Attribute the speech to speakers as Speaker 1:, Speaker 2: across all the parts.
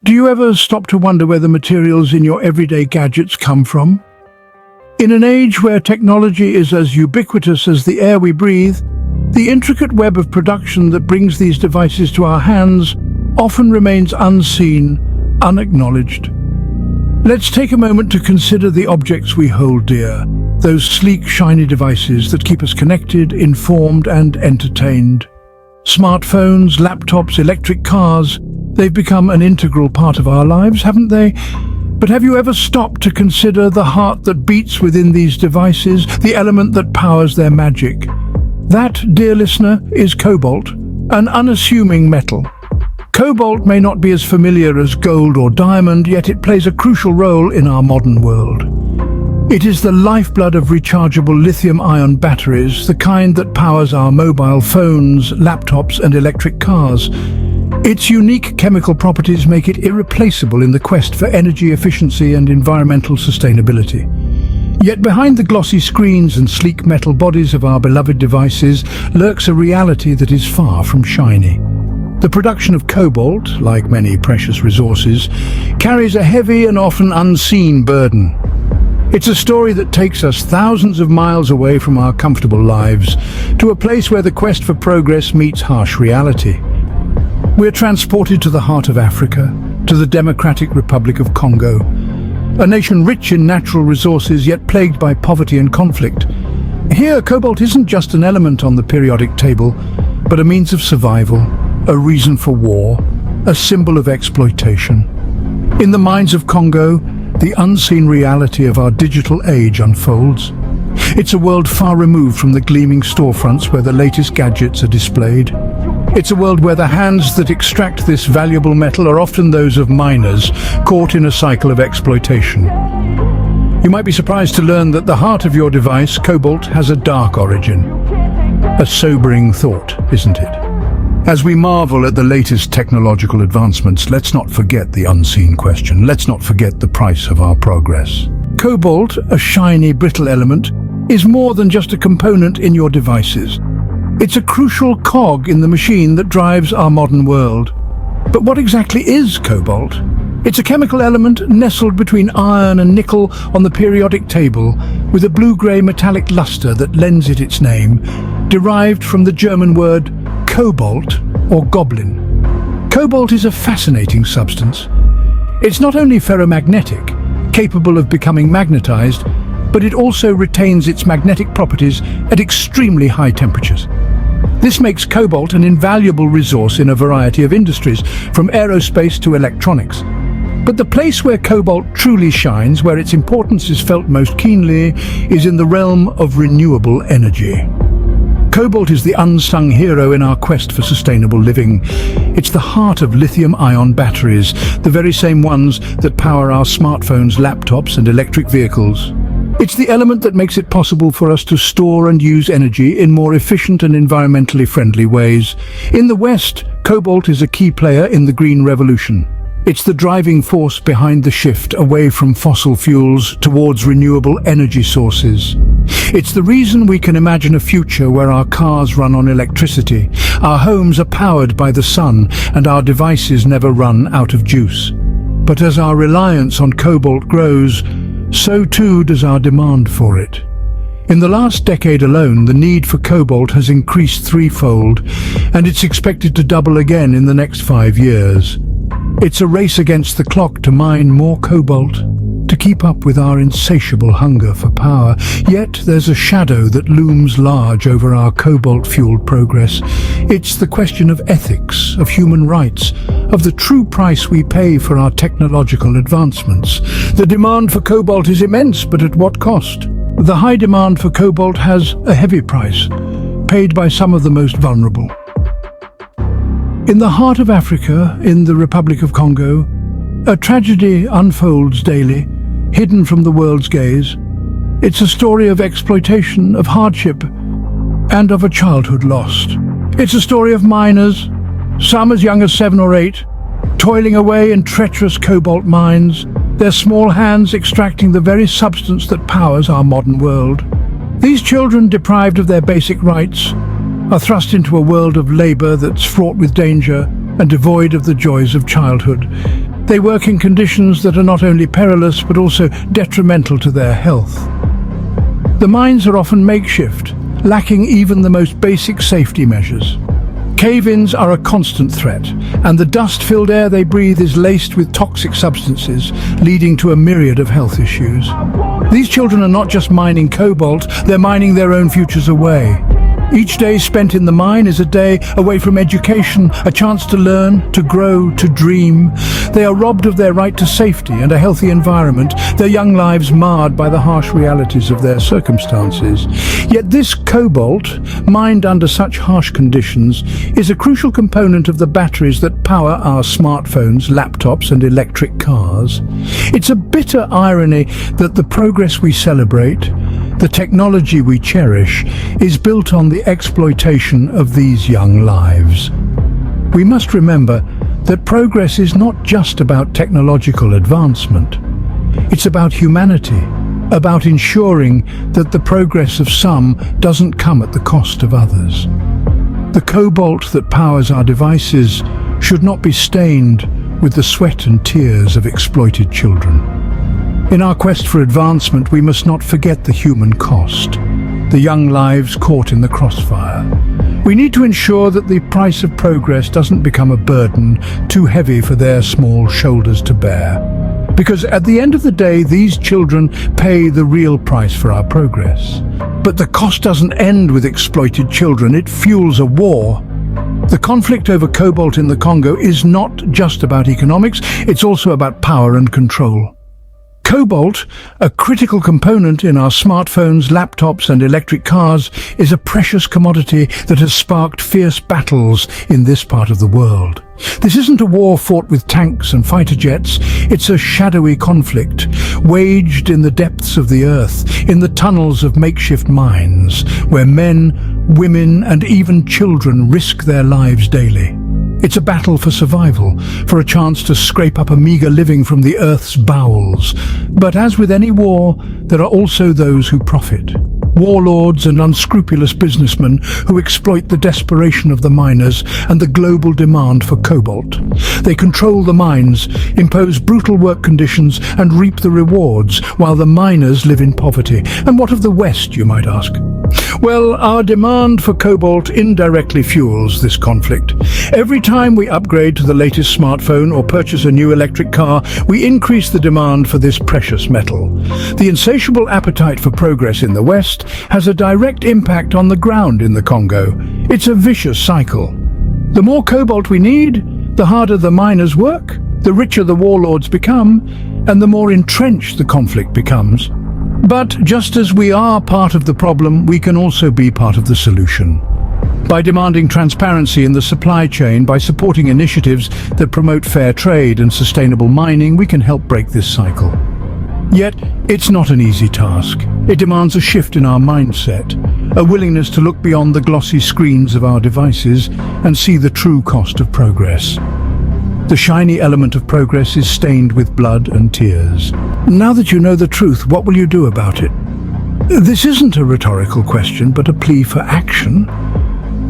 Speaker 1: Do you ever stop to wonder where the materials in your everyday gadgets come from? In an age where technology is as ubiquitous as the air we breathe, the intricate web of production that brings these devices to our hands often remains unseen, unacknowledged. Let's take a moment to consider the objects we hold dear, those sleek, shiny devices that keep us connected, informed, and entertained. Smartphones, laptops, electric cars, they've become an integral part of our lives, haven't they? But have you ever stopped to consider the heart that beats within these devices, the element that powers their magic? That, dear listener, is cobalt, an unassuming metal. Cobalt may not be as familiar as gold or diamond, yet it plays a crucial role in our modern world. It is the lifeblood of rechargeable lithium-ion batteries, the kind that powers our mobile phones, laptops, and electric cars. Its unique chemical properties make it irreplaceable in the quest for energy efficiency and environmental sustainability. Yet behind the glossy screens and sleek metal bodies of our beloved devices lurks a reality that is far from shiny. The production of cobalt, like many precious resources, carries a heavy and often unseen burden. It's a story that takes us thousands of miles away from our comfortable lives to a place where the quest for progress meets harsh reality. We're transported to the heart of Africa, to the Democratic Republic of Congo, a nation rich in natural resources yet plagued by poverty and conflict. Here, cobalt isn't just an element on the periodic table, but a means of survival, a reason for war, a symbol of exploitation. In the mines of Congo, the unseen reality of our digital age unfolds. It's a world far removed from the gleaming storefronts where the latest gadgets are displayed. It's a world where the hands that extract this valuable metal are often those of miners caught in a cycle of exploitation. You might be surprised to learn that the heart of your device, cobalt, has a dark origin. A sobering thought, isn't it? As we marvel at the latest technological advancements, let's not forget the unseen question. Let's not forget the price of our progress. Cobalt, a shiny, brittle element, is more than just a component in your devices. It's a crucial cog in the machine that drives our modern world. But what exactly is cobalt? It's a chemical element nestled between iron and nickel on the periodic table, with a blue-grey metallic luster that lends it its name, derived from the German word cobalt or goblin. Cobalt is a fascinating substance. It's not only ferromagnetic, capable of becoming magnetized, but it also retains its magnetic properties at extremely high temperatures. This makes cobalt an invaluable resource in a variety of industries, from aerospace to electronics. But the place where cobalt truly shines, where its importance is felt most keenly, is in the realm of renewable energy. Cobalt is the unsung hero in our quest for sustainable living. It's the heart of lithium-ion batteries, the very same ones that power our smartphones, laptops, and electric vehicles. It's the element that makes it possible for us to store and use energy in more efficient and environmentally friendly ways. In the West, cobalt is a key player in the Green Revolution. It's the driving force behind the shift away from fossil fuels towards renewable energy sources. It's the reason we can imagine a future where our cars run on electricity, our homes are powered by the sun, and our devices never run out of juice. But as our reliance on cobalt grows, so too does our demand for it. In the last decade alone, the need for cobalt has increased threefold, and it's expected to double again in the next 5 years. It's a race against the clock to mine more cobalt, to keep up with our insatiable hunger for power. Yet there's a shadow that looms large over our cobalt-fueled progress. It's the question of ethics, of human rights, of the true price we pay for our technological advancements. The demand for cobalt is immense, but at what cost? The high demand for cobalt has a heavy price, paid by some of the most vulnerable. In the heart of Africa, in the Republic of Congo, a tragedy unfolds daily, hidden from the world's gaze. It's a story of exploitation, of hardship, and of a childhood lost. It's a story of miners, some as young as 7 or 8, toiling away in treacherous cobalt mines, their small hands extracting the very substance that powers our modern world. These children, deprived of their basic rights, are thrust into a world of labor that's fraught with danger and devoid of the joys of childhood. They work in conditions that are not only perilous but also detrimental to their health. The mines are often makeshift, lacking even the most basic safety measures. Cave-ins are a constant threat, and the dust-filled air they breathe is laced with toxic substances, leading to a myriad of health issues. These children are not just mining cobalt, they're mining their own futures away. Each day spent in the mine is a day away from education, a chance to learn, to grow, to dream. They are robbed of their right to safety and a healthy environment, their young lives marred by the harsh realities of their circumstances. Yet this cobalt, mined under such harsh conditions, is a crucial component of the batteries that power our smartphones, laptops and electric cars. It's a bitter irony that the progress we celebrate, the technology we cherish, is built on the exploitation of these young lives. We must remember that progress is not just about technological advancement. It's about humanity, about ensuring that the progress of some doesn't come at the cost of others. The cobalt that powers our devices should not be stained with the sweat and tears of exploited children. In our quest for advancement, we must not forget the human cost, the young lives caught in the crossfire. We need to ensure that the price of progress doesn't become a burden too heavy for their small shoulders to bear. Because at the end of the day, these children pay the real price for our progress. But the cost doesn't end with exploited children, it fuels a war. The conflict over cobalt in the Congo is not just about economics, it's also about power and control. Cobalt, a critical component in our smartphones, laptops and electric cars, is a precious commodity that has sparked fierce battles in this part of the world. This isn't a war fought with tanks and fighter jets, it's a shadowy conflict, waged in the depths of the earth, in the tunnels of makeshift mines, where men, women and even children risk their lives daily. It's a battle for survival, for a chance to scrape up a meager living from the earth's bowels. But as with any war, there are also those who profit. Warlords and unscrupulous businessmen who exploit the desperation of the miners and the global demand for cobalt. They control the mines, impose brutal work conditions and reap the rewards, while the miners live in poverty. And what of the West, you might ask? Well, our demand for cobalt indirectly fuels this conflict. Every time we upgrade to the latest smartphone or purchase a new electric car, we increase the demand for this precious metal. The insatiable appetite for progress in the West has a direct impact on the ground in the Congo. It's a vicious cycle. The more cobalt we need, the harder the miners work, the richer the warlords become, and the more entrenched the conflict becomes. But just as we are part of the problem, we can also be part of the solution. By demanding transparency in the supply chain, by supporting initiatives that promote fair trade and sustainable mining, we can help break this cycle. Yet, it's not an easy task. It demands a shift in our mindset, a willingness to look beyond the glossy screens of our devices and see the true cost of progress. The shiny element of progress is stained with blood and tears. Now that you know the truth, what will you do about it? This isn't a rhetorical question, but a plea for action.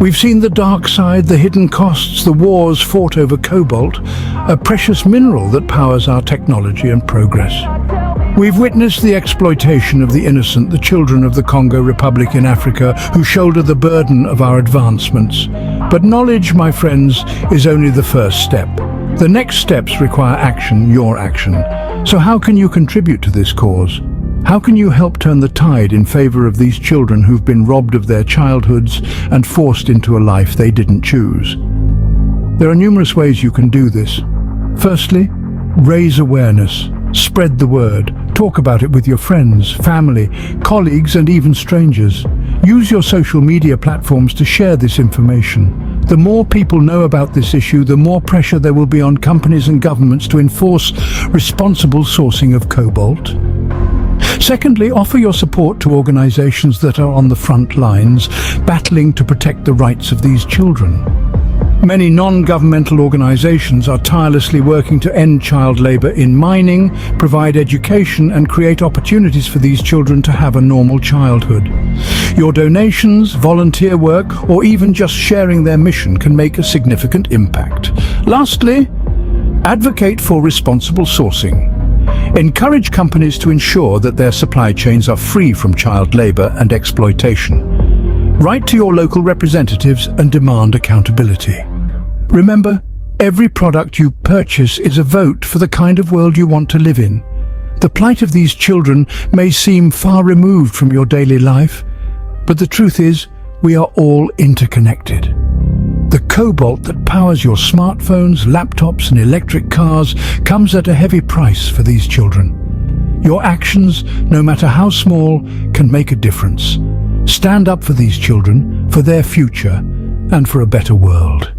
Speaker 1: We've seen the dark side, the hidden costs, the wars fought over cobalt, a precious mineral that powers our technology and progress. We've witnessed the exploitation of the innocent, the children of the Congo Republic in Africa, who shoulder the burden of our advancements. But knowledge, my friends, is only the first step. The next steps require action, your action. So how can you contribute to this cause? How can you help turn the tide in favor of these children who've been robbed of their childhoods and forced into a life they didn't choose? There are numerous ways you can do this. Firstly, raise awareness. Spread the word. Talk about it with your friends, family, colleagues, and even strangers. Use your social media platforms to share this information. The more people know about this issue, the more pressure there will be on companies and governments to enforce responsible sourcing of cobalt. Secondly, offer your support to organizations that are on the front lines, battling to protect the rights of these children. Many non-governmental organizations are tirelessly working to end child labor in mining, provide education and create opportunities for these children to have a normal childhood. Your donations, volunteer work, or even just sharing their mission can make a significant impact. Lastly, Advocate for responsible sourcing. Encourage companies to ensure that their supply chains are free from child labor and exploitation. Write to your local representatives and demand accountability. Remember, every product you purchase is a vote for the kind of world you want to live in. The plight of these children may seem far removed from your daily life, but the truth is, we are all interconnected. The cobalt that powers your smartphones, laptops, and electric cars comes at a heavy price for these children. Your actions, no matter how small, can make a difference. Stand up for these children, for their future, and for a better world.